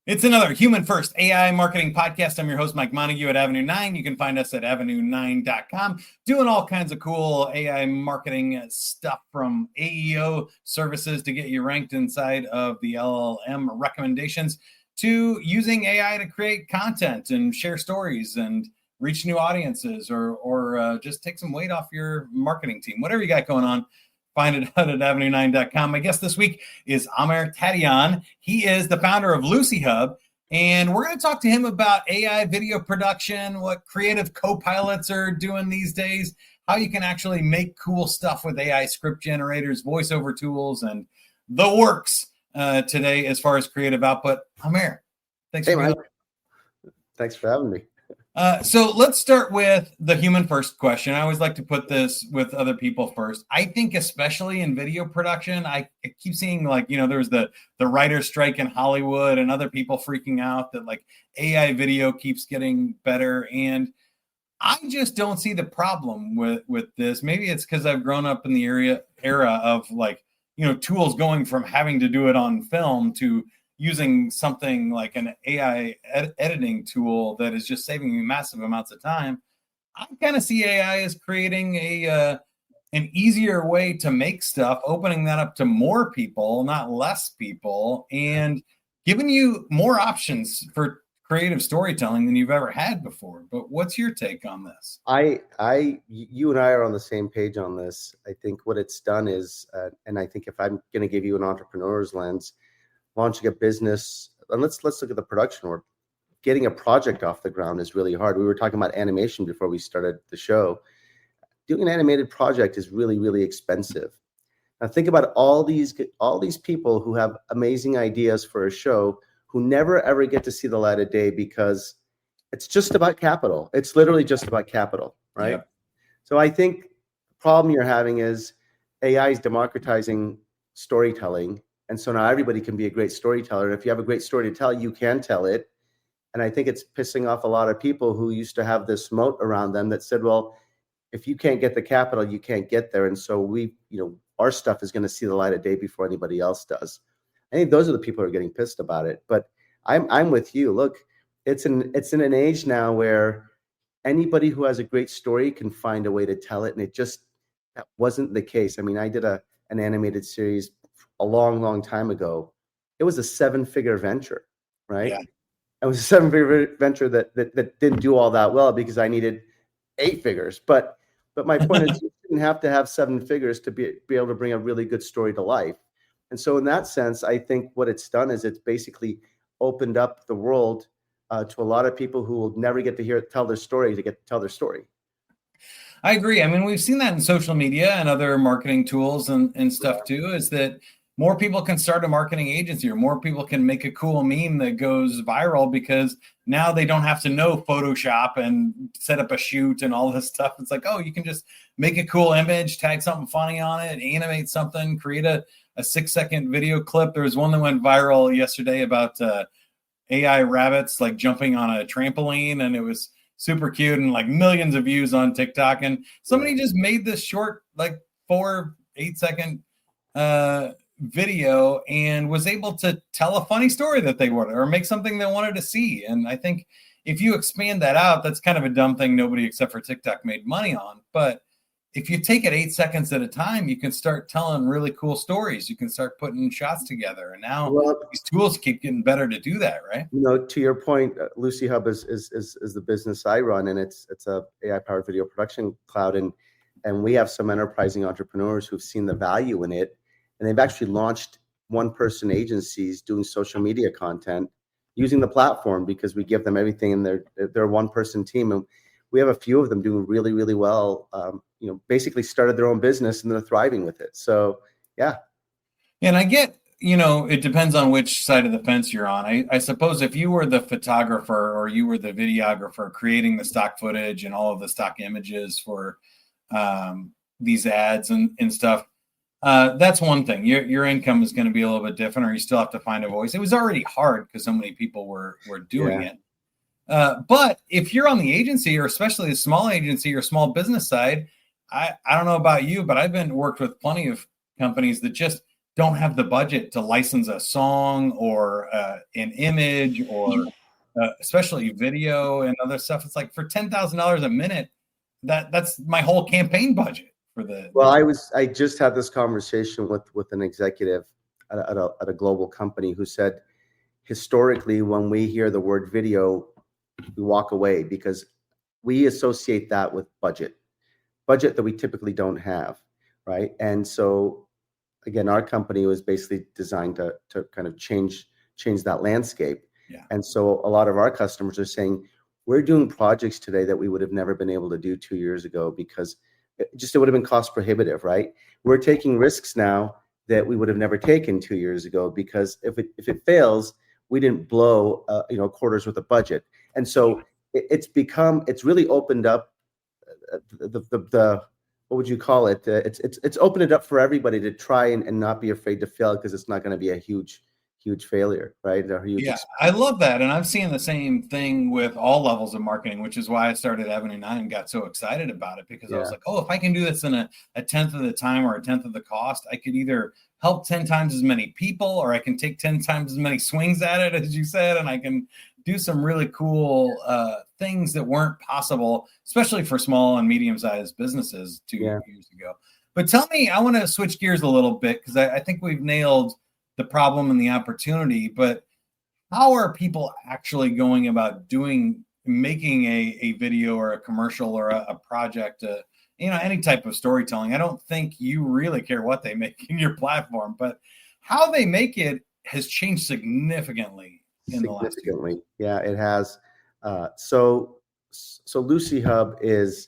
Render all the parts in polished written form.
It's another Human First AI Marketing Podcast. I'm your host, Mike Montague at Avenue 9. You can find us at avenue9.com, doing all kinds of cool AI marketing stuff, from AEO services to get you ranked inside of the LLM recommendations, to using AI to create content and share stories and reach new audiences, or just take some weight off your marketing team. Whatever you got going on, find it out at avenue9.com. My guest this week is Amer Tadayon. He is the founder of LuciHub, and we're going to talk to him about AI video production, what creative CoPilots are doing these days, how you can actually make cool stuff with AI script generators, voiceover tools, and the works today as far as creative output. Amer, thanks for being here. Thanks for having me. So let's start with the human first question. I always like to put this with other people first. I think especially in video production, I keep seeing, like, there's the writer's strike in Hollywood and other people freaking out that like AI video keeps getting better. And I just don't see the problem with this. Maybe it's because I've grown up in the era of like, tools going from having to do it on film to using something like an AI editing tool that is just saving me massive amounts of time. I kind of see AI as creating an easier way to make stuff, opening that up to more people, not less people, and giving you more options for creative storytelling than you've ever had before. But what's your take on this? You and I are on the same page on this. I think what it's done is, and I think if I'm going to give you an entrepreneur's lens, launching a business, and let's look at the production work. Getting a project off the ground is really hard. We were talking about animation before we started the show. Doing an animated project is really, really expensive. Now think about all these people who have amazing ideas for a show who never ever get to see the light of day because it's just about capital. It's literally just about capital, right? Yeah. So I think the problem you're having is AI is democratizing storytelling. And so now everybody can be a great storyteller. And if you have a great story to tell, you can tell it. And I think it's pissing off a lot of people who used to have this moat around them that said, well, if you can't get the capital, you can't get there. And so our stuff is going to see the light of day before anybody else does. I think those are the people who are getting pissed about it. But I'm with you. Look, it's in an age now where anybody who has a great story can find a way to tell it. And that wasn't the case. I mean, I did an animated series a long time ago. It was a 7-figure venture, right? Yeah. It was a 7-figure venture that didn't do all that well because I needed 8 figures. But my point is, you didn't have to have 7 figures to be able to bring a really good story to life. And so in that sense, I think what it's done is it's basically opened up the world to a lot of people who will never get to tell their story to get to tell their story. I agree. I mean, we've seen that in social media and other marketing tools and stuff too, is that more people can start a marketing agency, or more people can make a cool meme that goes viral because now they don't have to know Photoshop and set up a shoot and all this stuff. It's like, oh, you can just make a cool image, tag something funny on it, animate something, create a 6-second video clip. There was one that went viral yesterday about AI rabbits like jumping on a trampoline, and it was super cute and like millions of views on TikTok. And somebody just made this short, like 4-8-second video and was able to tell a funny story that they wanted, or make something they wanted to see. And I think if you expand that out, that's kind of a dumb thing nobody except for TikTok made money on. But if you take it 8 seconds at a time, you can start telling really cool stories. You can start putting shots together. And now these tools keep getting better to do that, right? To your point, LuciHub is the business I run, and it's a AI-powered video production cloud. And we have some enterprising entrepreneurs who've seen the value in it. And they've actually launched one-person agencies doing social media content using the platform because we give them everything, and they're a one-person team. And we have a few of them doing really, really well. Basically started their own business and they're thriving with it. So, yeah. And I get, it depends on which side of the fence you're on. I suppose if you were the photographer or you were the videographer creating the stock footage and all of the stock images for these ads and stuff, that's one thing. Your income is going to be a little bit different, or you still have to find a voice. It was already hard because so many people were doing it. But if you're on the agency, or especially a small agency or small business side, I don't know about you, but I've worked with plenty of companies that just don't have the budget to license a song or an image or especially video and other stuff. It's like for $10,000 a minute, that's my whole campaign budget for the. Well, I just had this conversation with an executive at a global company who said, historically, when we hear the word video, we walk away because we associate that with budget that we typically don't have, right? And so, again, our company was basically designed to kind of change that landscape. Yeah. And so a lot of our customers are saying, we're doing projects today that we would have never been able to do 2 years ago because it would have been cost prohibitive, right? We're taking risks now that we would have never taken 2 years ago because if it fails, we didn't blow a quarter's worth of budget. And so it's really opened up the what would you call it? It's opened it up for everybody to try and not be afraid to fail because it's not going to be a huge failure, right? I love that. And I'm seeing the same thing with all levels of marketing, which is why I started Avenue 9 and got so excited about it because I was like, oh, if I can do this in a tenth of the time or a tenth of the cost, I could either help 10 times as many people or I can take 10 times as many swings at it, as you said, and I can do some really cool things that weren't possible, especially for small and medium-sized businesses 2 years ago. But tell me, I want to switch gears a little bit because I think we've nailed the problem and the opportunity, but how are people actually going about making a video or a commercial or a project, any type of storytelling? I don't think you really care what they make in your platform, but how they make it has changed significantly in the last year. Yeah, it has. So LuciHub is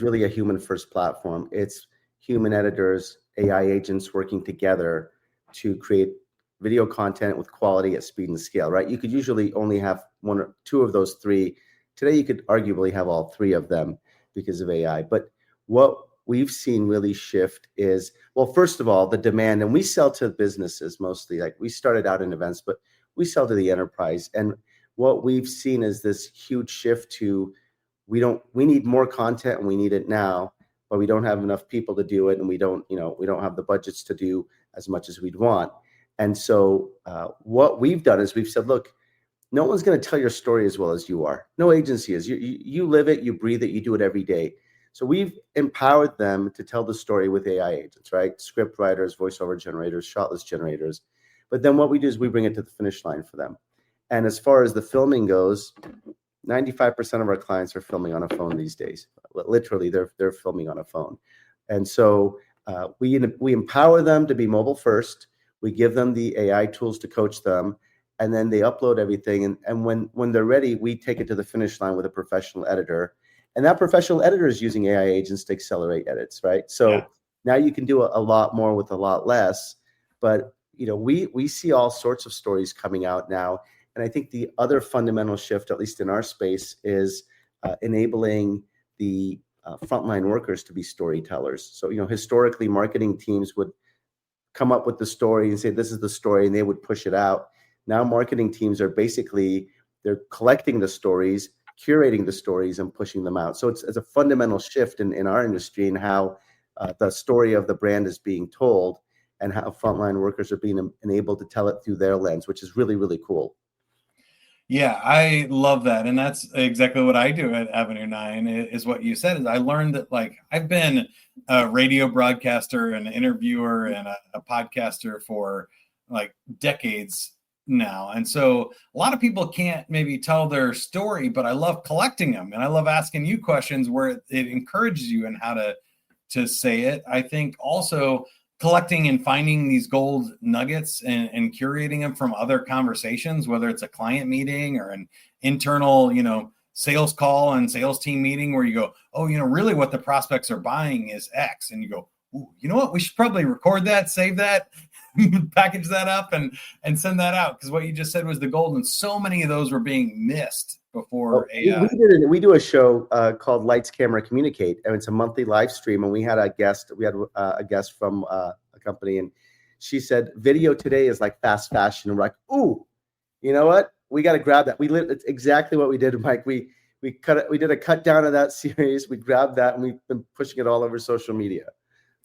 really a human first platform. It's human editors, AI agents working together to create video content with quality at speed and scale, right? You could usually only have one or two of those three. Today, you could arguably have all three of them because of AI. But what we've seen really shift is, well, first of all, the demand, and we sell to businesses mostly. Like we started out in events, but we sell to the enterprise. And what we've seen is this huge shift to we need more content and we need it now, but we don't have enough people to do it, and we don't have the budgets to do as much as we'd want. And so what we've done is we've said, look, no one's going to tell your story as well as you are. No agency is. You live it, you breathe it, you do it every day. So we've empowered them to tell the story with AI agents, right? Script writers, voiceover generators, shot list generators. But then what we do is we bring it to the finish line for them. And as far as the filming goes, 95% of our clients are filming on a phone these days. Literally, they're filming on a phone. And so we empower them to be mobile first. We give them the AI tools to coach them, and then they upload everything. And when they're ready, we take it to the finish line with a professional editor. And that professional editor is using AI agents to accelerate edits, right? So now you can do a lot more with a lot less. But we see all sorts of stories coming out now. And I think the other fundamental shift, at least in our space, is enabling the frontline workers to be storytellers. So historically, marketing teams would come up with the story and say, this is the story, and they would push it out. Now marketing teams are they're collecting the stories, curating the stories, and pushing them out. So it's a fundamental shift in our industry in how the story of the brand is being told and how frontline workers are being enabled to tell it through their lens, which is really, really cool. Yeah, I love that. And that's exactly what I do at Avenue 9 is what you said. Is I learned that, like, I've been a radio broadcaster, an interviewer, and a podcaster for like decades now. And so a lot of people can't maybe tell their story, but I love collecting them. And I love asking you questions where it encourages you in how to say it. I think also collecting and finding these gold nuggets and curating them from other conversations, whether it's a client meeting or an internal, sales call and sales team meeting where you go, oh, really what the prospects are buying is X. And you go, ooh, you know what? We should probably record that, save that, package that up and send that out. Because what you just said was the gold. And so many of those were being missed before AI. We do a show called Lights, Camera, Communicate, and it's a monthly live stream. And we had a guest. We had a guest from a company, and she said, "Video today is like fast fashion." And we're like, "Ooh, you know what? We got to grab that." It's exactly what we did, Mike. We cut it. We did a cut down of that series. We grabbed that, and we've been pushing it all over social media.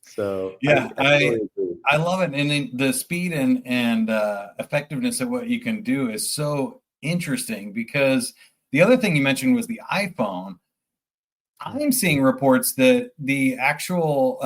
So yeah, I I love it. And then the speed and effectiveness of what you can do is so interesting, because the other thing you mentioned was the iPhone. I'm seeing reports that the actual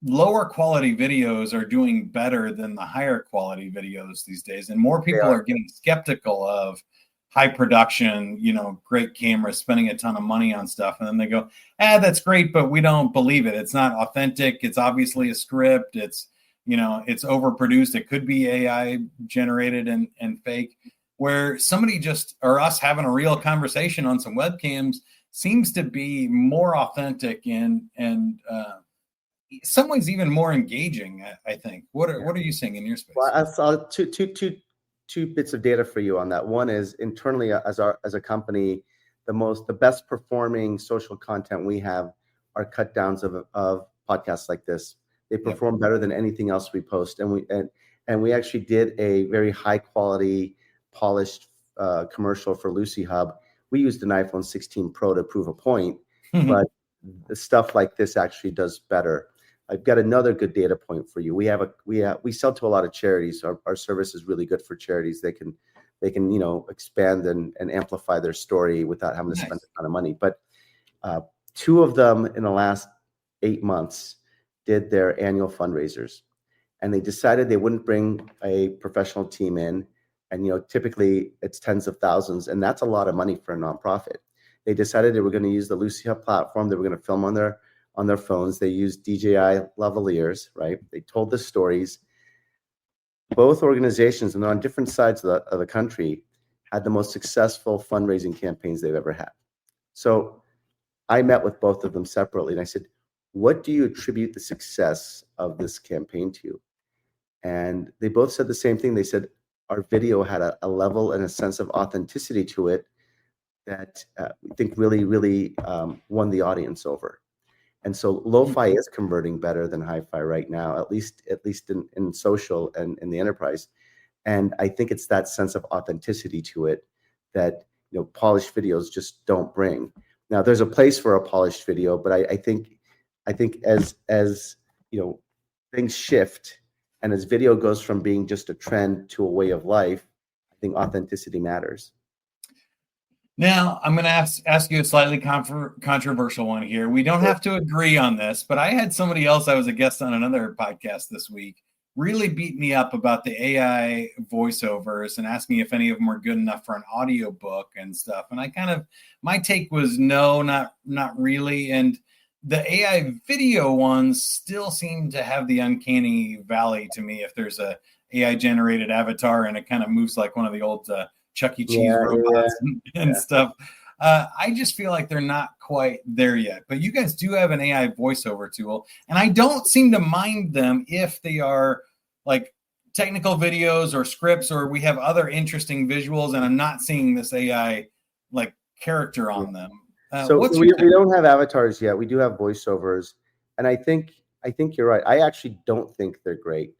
lower quality videos are doing better than the higher quality videos these days. And more people are getting skeptical of high production, great cameras, spending a ton of money on stuff. And then they go, that's great, but we don't believe it. It's not authentic. It's obviously a script. It's overproduced. It could be AI generated and fake. Where somebody or us having a real conversation on some webcams seems to be more authentic and some ways even more engaging, I think. What are you seeing in your space? Well, I saw two bits of data for you on that. One is internally as a company, the best performing social content we have are cut downs of podcasts like this. They perform better than anything else we post, and we actually did a very high quality polished commercial for LuciHub. We used an iPhone 16 Pro to prove a point, but the stuff like this actually does better. I've got another good data point for you. We sell to a lot of charities. Our service is really good for charities. They can expand and amplify their story without having to spend a ton of money. But two of them in the last 8 months did their annual fundraisers, and they decided they wouldn't bring a professional team in. And typically it's tens of thousands, and that's a lot of money for a nonprofit. They decided they were going to use the LuciHub platform. They were going to film on their phones. They used DJI lavaliers, right? They told the stories. Both organizations, and they're on different sides of the country, had the most successful fundraising campaigns they've ever had. So I met with both of them separately, and I said, "What do you attribute the success of this campaign to?" And they both said the same thing. They said, our video had a level and a sense of authenticity to it that we think really, really won the audience over. And so lo-fi is converting better than hi-fi right now, at least in social and in the enterprise. And I think it's that sense of authenticity to it that polished videos just don't bring. Now, there's a place for a polished video, but I think as things shift, and as video goes from being just a trend to a way of life, I think authenticity matters. Now, I'm going to ask you a slightly controversial one here. We don't have to agree on this, but I had somebody else, I was a guest on another podcast this week, really beat me up about the AI voiceovers and asking if any of them were good enough for an audiobook and stuff. And my take was no, not really. And the AI video ones still seem to have the uncanny valley to me. If there's a AI generated avatar and it kind of moves like one of the old Chuck E. Cheese robots and stuff, I just feel like they're not quite there yet. But you guys do have an AI voiceover tool, and I don't seem to mind them if they are like technical videos or scripts, or we have other interesting visuals, and I'm not seeing this AI like character on them. So we don't have avatars yet. We do have voiceovers, and I think you're right. I actually don't think they're great.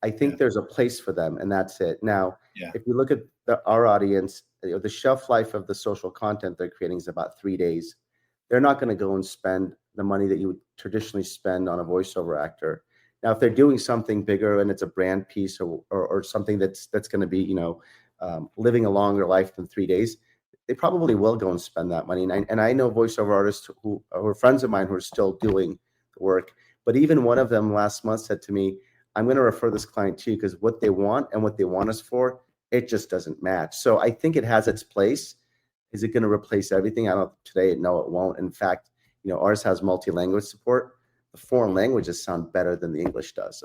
I think there's a place for them, and that's it. Now, if you look at our audience, the shelf life of the social content they're creating is about 3 days. They're not going to go and spend the money that you would traditionally spend on a voiceover actor. Now, if they're doing something bigger and it's a brand piece or something that's going to be living a longer life than 3 days, they probably will go and spend that money. And I know voiceover artists who are friends of mine who are still doing the work. But even one of them last month said to me, I'm going to refer this client to you because what they want and what they want us for, it just doesn't match. So I think it has its place. Is it going to replace everything? I don't today. No, it won't. In fact, ours has multi-language support. The foreign languages sound better than the English does.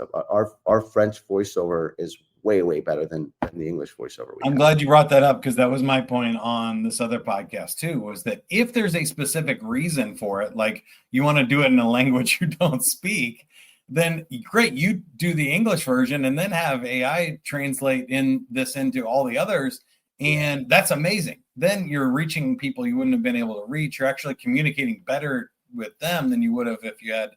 Our French voiceover is way better than the English voiceover. I'm glad you brought that up, because that was my point on this other podcast too, was that if there's a specific reason for it, like you want to do it in a language you don't speak, then great, you do the English version and then have AI translate into all the others. And that's amazing. Then you're reaching people you wouldn't have been able to reach. You're actually communicating better with them than you would have if you had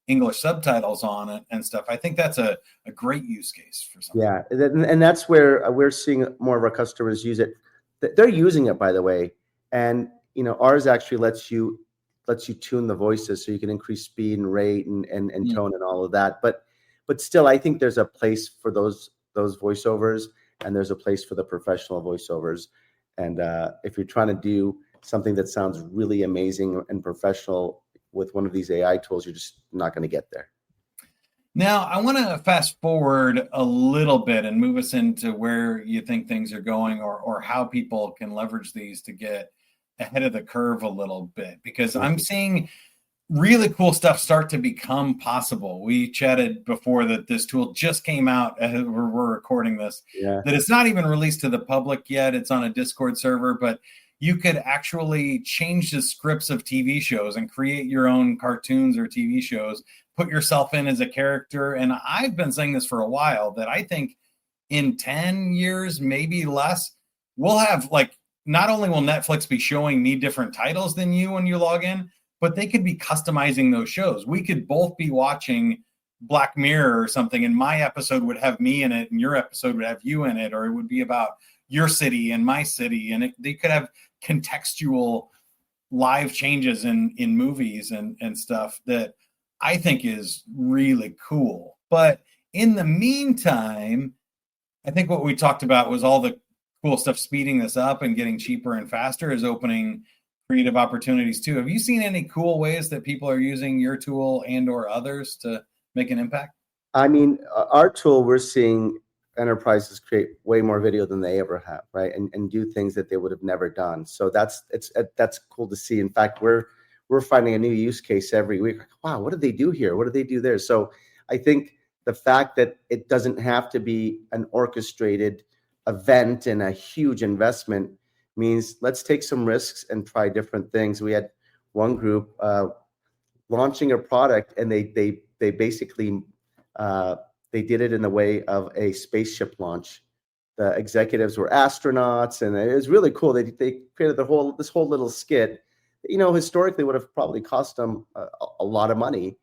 English subtitles on it and stuff. I think that's a great use case for something. Yeah, and that's where we're seeing more of our customers use it. They're using it, by the way, and ours actually lets you tune the voices so you can increase speed and rate and tone and all of that. But but still, I think there's a place for those voiceovers, and there's a place for the professional voiceovers. And if you're trying to do something that sounds really amazing and professional with one of these AI tools, you're just not going to get there. Now, I want to fast forward a little bit and move us into where you think things are going, or how people can leverage these to get ahead of the curve a little bit, because I'm seeing really cool stuff start to become possible. We chatted before that this tool just came out as we're recording this, that it's not even released to the public yet. It's on a Discord server, but you could actually change the scripts of TV shows and create your own cartoons or TV shows, put yourself in as a character. And I've been saying this for a while, that I think in 10 years, maybe less, we'll have, like, not only will Netflix be showing me different titles than you when you log in, but they could be customizing those shows. We could both be watching Black Mirror or something, and my episode would have me in it and your episode would have you in it, or it would be about your city and my city. And they could have contextual live changes in movies and stuff that I think is really cool. But in the meantime, I think what we talked about was all the cool stuff speeding this up and getting cheaper and faster is opening creative opportunities too. Have you seen any cool ways that people are using your tool and or others to make an impact? I mean, our tool, we're seeing enterprises create way more video than they ever have, right? And do things that they would have never done. So that's cool to see. In fact, we're finding a new use case every week. Like, wow, what did they do here? What did they do there? So I think the fact that it doesn't have to be an orchestrated event and a huge investment means let's take some risks and try different things. We had one group launching a product, and they basically they did it in the way of a spaceship launch. The executives were astronauts, and it was really cool. They created this whole little skit. Historically would have probably cost them a lot of money,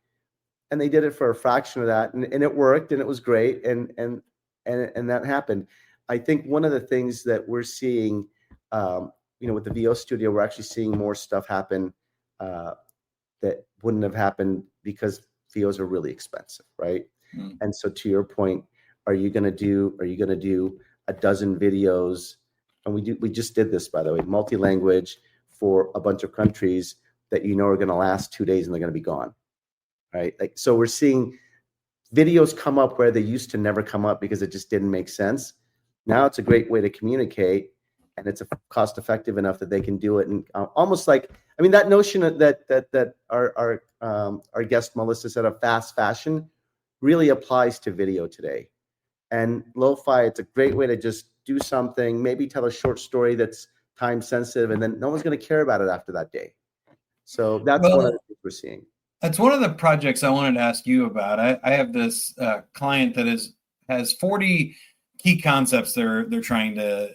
and they did it for a fraction of that, and it worked, and it was great, and that happened. I think one of the things that we're seeing, with the VO Studio, we're actually seeing more stuff happen that wouldn't have happened because VOs are really expensive, right? And so, to your point, are you going to do a dozen videos? And we just did this, by the way, multi-language for a bunch of countries that are going to last 2 days and they're going to be gone, right? Like, so we're seeing videos come up where they used to never come up because it just didn't make sense. Now it's a great way to communicate, and it's cost effective enough that they can do it. And almost like, I mean, that notion that our guest Melissa said of fast fashion really applies to video today. And lo-fi, it's a great way to just do something, maybe tell a short story that's time sensitive, and then no one's going to care about it after that day. So that's one of the things we're seeing. That's one of the projects I wanted to ask you about. I have this client that has 40 key concepts they're trying to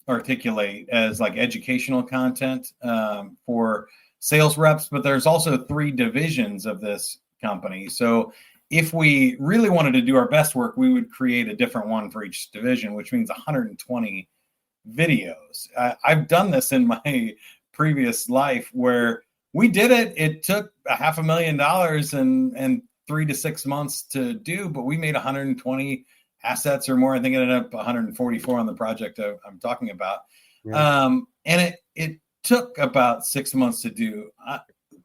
articulate as like educational content for sales reps, but there's also 3 divisions of this company. So if we really wanted to do our best work, we would create a different one for each division, which means 120 videos. I've done this in my previous life where we did it. It took $500,000 and 3 to 6 months to do, but we made 120 assets or more. I think it ended up 144 on the project I'm talking about. Yeah. And it took about 6 months to do.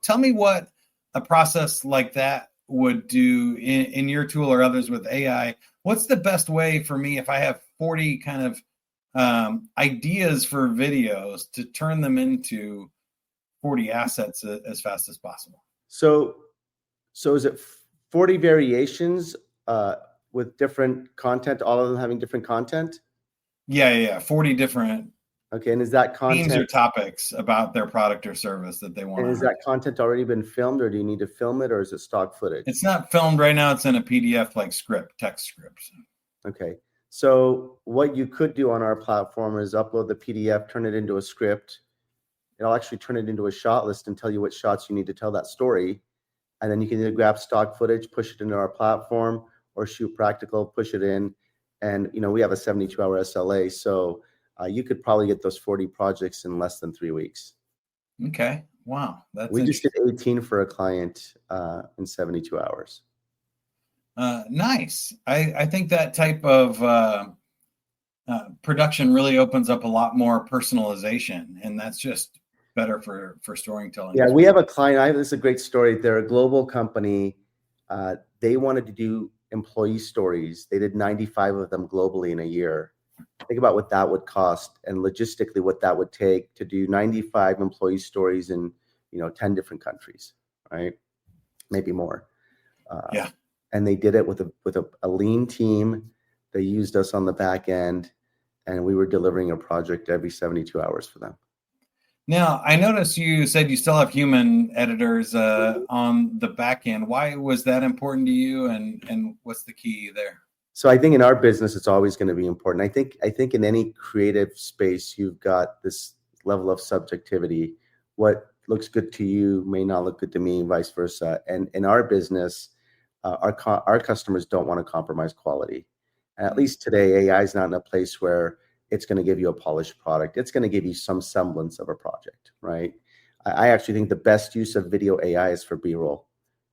Tell me what a process like that would do in your tool or others with AI. What's the best way for me, if I have 40 kind of ideas for videos, to turn them into 40 assets as fast as possible? So is it 40 variations with different content, all of them having different content? Yeah. 40 different. Okay, and is that content themes or topics about their product or service that they want? And is that content already been filmed, or do you need to film it, or is it stock footage? It's not filmed right now. It's in a PDF like text scripts. Okay. So what you could do on our platform is upload the PDF, turn it into a script. It'll actually turn it into a shot list and tell you what shots you need to tell that story. And then you can either grab stock footage, push it into our platform, or shoot practical, push it in. And, we have a 72-hour SLA. So you could probably get those 40 projects in less than 3 weeks. Okay. Wow. We just did 18 for a client in 72 hours. Nice. I think that type of production really opens up a lot more personalization, and that's just better for storytelling. Yeah, we have a client. This is a great story. They're a global company. They wanted to do employee stories. They did 95 of them globally in a year. Think about what that would cost, and logistically what that would take to do 95 employee stories in 10 different countries, right? Maybe more. Yeah. And they did it with a lean team. They used us on the back end, and we were delivering a project every 72 hours for them. Now, I noticed you said you still have human editors on the back end. Why was that important to you, and what's the key there? So I think in our business, it's always going to be important. I think in any creative space, you've got this level of subjectivity. What looks good to you may not look good to me, and vice versa. And in our business, our customers don't want to compromise quality. And at least today, AI is not in a place where it's going to give you a polished product. It's going to give you some semblance of a project, right? I actually think the best use of video AI is for B-roll.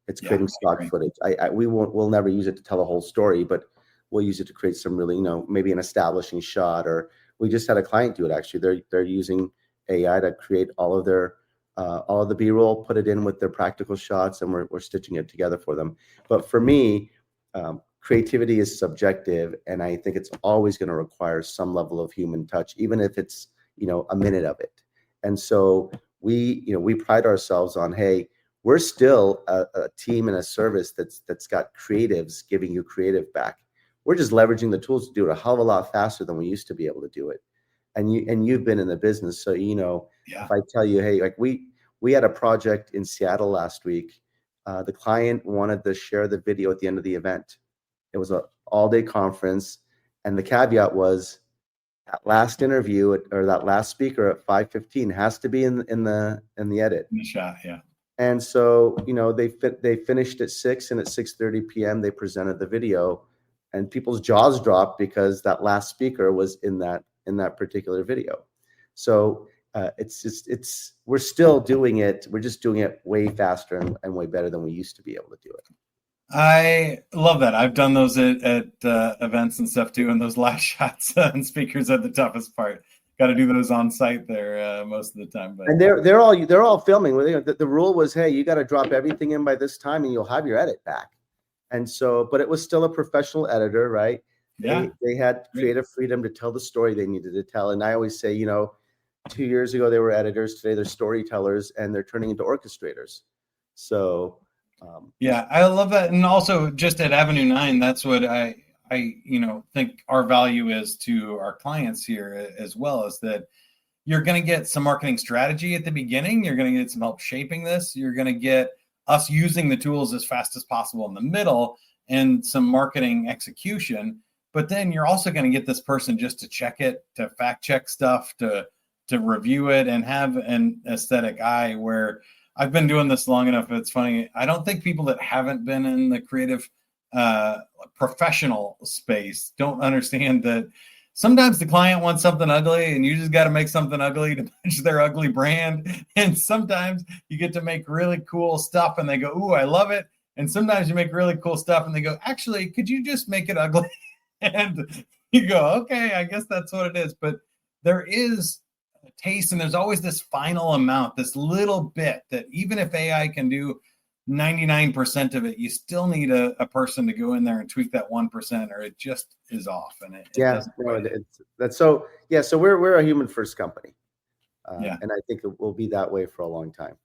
It's creating stock footage. We'll never use it to tell a whole story, but we'll use it to create some really, maybe an establishing shot. Or we just had a client do it. Actually, they're using AI to create all of the B-roll, put it in with their practical shots, and we're stitching it together for them. But for me, creativity is subjective, and I think it's always going to require some level of human touch, even if it's a minute of it. And so we pride ourselves on, hey, we're still a team and a service that's got creatives giving you creative back. We're just leveraging the tools to do it a hell of a lot faster than we used to be able to do it. And you've been in the business, so if I tell you, hey, like we had a project in Seattle last week. The client wanted to share the video at the end of the event. It was an all-day conference, and the caveat was that last interview or that last speaker at 5:15 has to be in the edit. In the shot, yeah. And so they finished at 6, and at 6:30 p.m. they presented the video, and people's jaws dropped because that last speaker was in that particular video. So we're still doing it. We're just doing it way faster and way better than we used to be able to do it. I love that. I've done those at events and stuff too, and those last shots and speakers are the toughest part. Got to do those on site there most of the time. But and they're all filming. The rule was, hey, you got to drop everything in by this time, and you'll have your edit back. And so, but it was still a professional editor, right? Yeah, they had creative freedom to tell the story they needed to tell. And I always say, 2 years ago they were editors. Today they're storytellers, and they're turning into orchestrators. So. Yeah, I love that. And also just at Avenue 9, that's what I think our value is to our clients here as well, is that you're going to get some marketing strategy at the beginning. You're going to get some help shaping this. You're going to get us using the tools as fast as possible in the middle and some marketing execution. But then you're also going to get this person just to check it, to fact check stuff, to review it, and have an aesthetic eye. Where I've been doing this long enough. It's funny. I don't think people that haven't been in the creative professional space don't understand that sometimes the client wants something ugly, and you just got to make something ugly to match their ugly brand. And sometimes you get to make really cool stuff and they go, ooh, I love it. And sometimes you make really cool stuff and they go, actually, could you just make it ugly? And you go, okay, I guess that's what it is. But there is taste, and there's always this final amount, this little bit that even if AI can do 99% of it, you still need a person to go in there and tweak that 1%, or it just is off. And so we're a human first company. And I think it will be that way for a long time.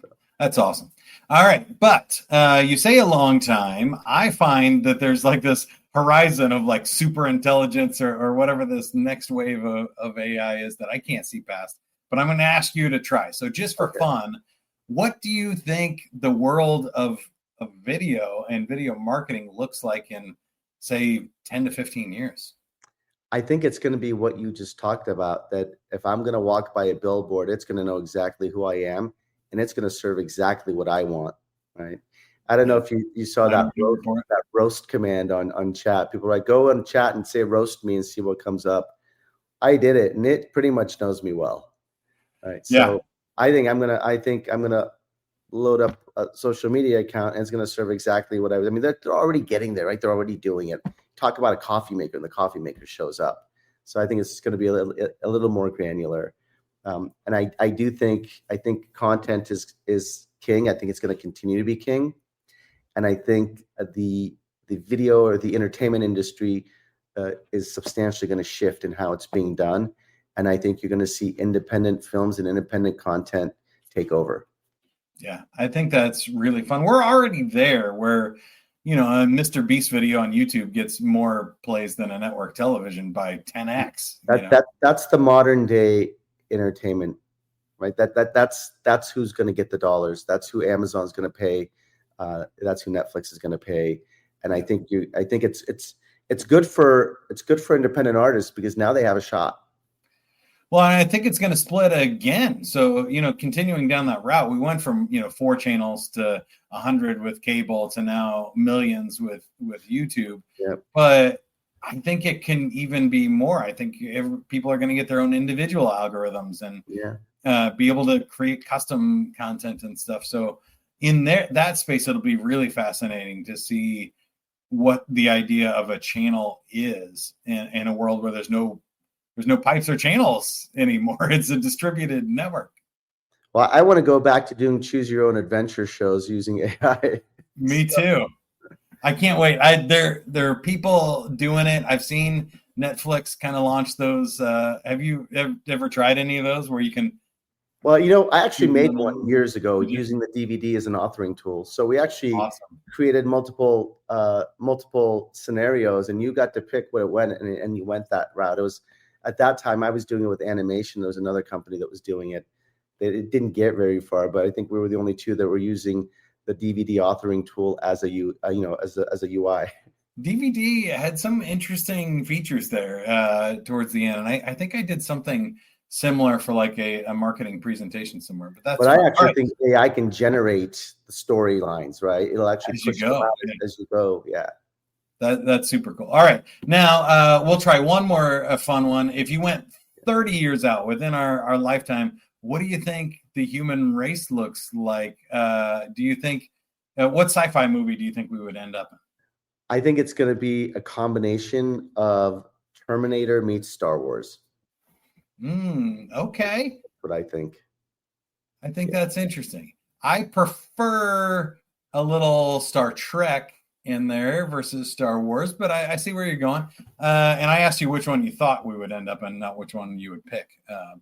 So that's awesome. All right. But you say a long time. I find that there's like this horizon of like super intelligence or whatever this next wave of AI is that I can't see past, but I'm going to ask you to try. So just for fun, what do you think the world of video and video marketing looks like in, say, 10 to 15 years? I think it's going to be what you just talked about, that if I'm going to walk by a billboard, it's going to know exactly who I am, and it's going to serve exactly what I want, right? I don't know if you saw that roast command on chat. People are like, go on chat and say roast me and see what comes up. I did it, and it pretty much knows me well. Right. So I think I'm gonna load up a social media account and it's going to serve exactly what I mean, they're already getting there, right? They're already doing it. Talk about a coffee maker and the coffee maker shows up. So I think it's going to be a little more granular. And I think content is king. I think it's going to continue to be king. And I think the video or the entertainment industry is substantially going to shift in how it's being done. And I think you're going to see independent films and independent content take over. Yeah, I think that's really fun. We're already there where, a Mr. Beast video on YouTube gets more plays than a network television by 10x. That's the modern day entertainment, right? That's who's going to get the dollars. That's who Amazon's going to pay. That's who Netflix is going to pay. And I think it's good for independent artists because now they have a shot. Well, I think it's going to split again. So, continuing down that route, we went from, 4 channels to 100 with cable to now millions with YouTube. Yep. But I think it can even be more. I think people are going to get their own individual algorithms and be able to create custom content and stuff. So in that space, it'll be really fascinating to see what the idea of a channel is in a world where there's no pipes or channels anymore. It's a distributed network. Well, I want to go back to doing choose your own adventure shows using AI. Me too. I can't wait. There are people doing it. I've seen Netflix kind of launch those. Have you ever tried any of those where you can? Well, I actually made one years ago using the DVD as an authoring tool. So we actually created multiple scenarios, and you got to pick what it went, and you went that route. It was at that time I was doing it with animation. There was another company that was doing it. It didn't get very far, but I think we were the only two that were using the DVD authoring tool as a UI. DVD had some interesting features there towards the end, and I think I did something similar for like a marketing presentation somewhere. But I actually think AI can generate the storylines, right? It'll actually push them out as you go. Yeah. That's super cool. All right. Now we'll try one more fun one. If you went 30 years out within our lifetime, what do you think the human race looks like? Do you think what sci-fi movie do you think we would end up in? I think it's going to be a combination of Terminator meets Star Wars. Okay. That's what I think. I think that's interesting. I prefer a little Star Trek in there versus Star Wars, but I see where you're going. And I asked you which one you thought we would end up in, not which one you would pick. I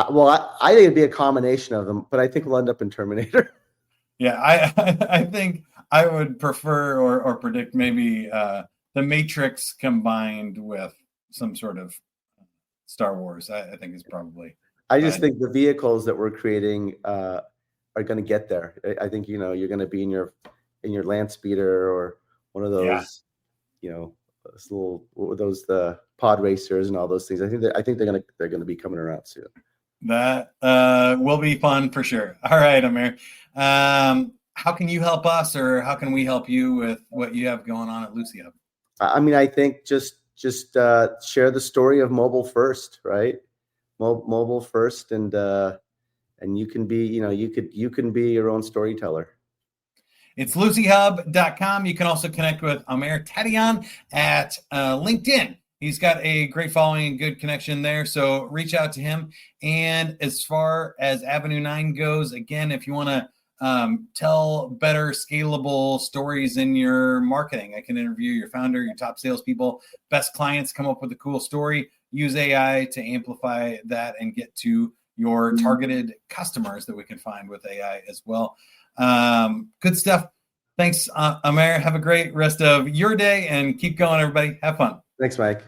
think it'd be a combination of them, but I think we'll end up in Terminator. Yeah, I think I would prefer or predict maybe the Matrix combined with some sort of Star Wars. I think is probably. I just think the vehicles that we're creating are going to get there. I think you're going to be in your land speeder or one of those, the pod racers and all those things. I think they're going to be coming around soon. That will be fun for sure. All right, Amer. How can you help us, or how can we help you with what you have going on at LuciHub? I mean, I think just share the story of mobile first, right? Mobile first, and you can be, you can be your own storyteller. It's LuciHub.com. You can also connect with Amer Tadayon at LinkedIn. He's got a great following and good connection there, so reach out to him. And as far as Avenue 9 goes, again, if you want to tell better scalable stories in your marketing, I can interview your founder, your top salespeople, best clients, come up with a cool story, use AI to amplify that and get to your targeted customers that we can find with AI as well. Good stuff. Thanks, Amer. Have a great rest of your day and keep going, everybody. Have fun. Thanks, Mike.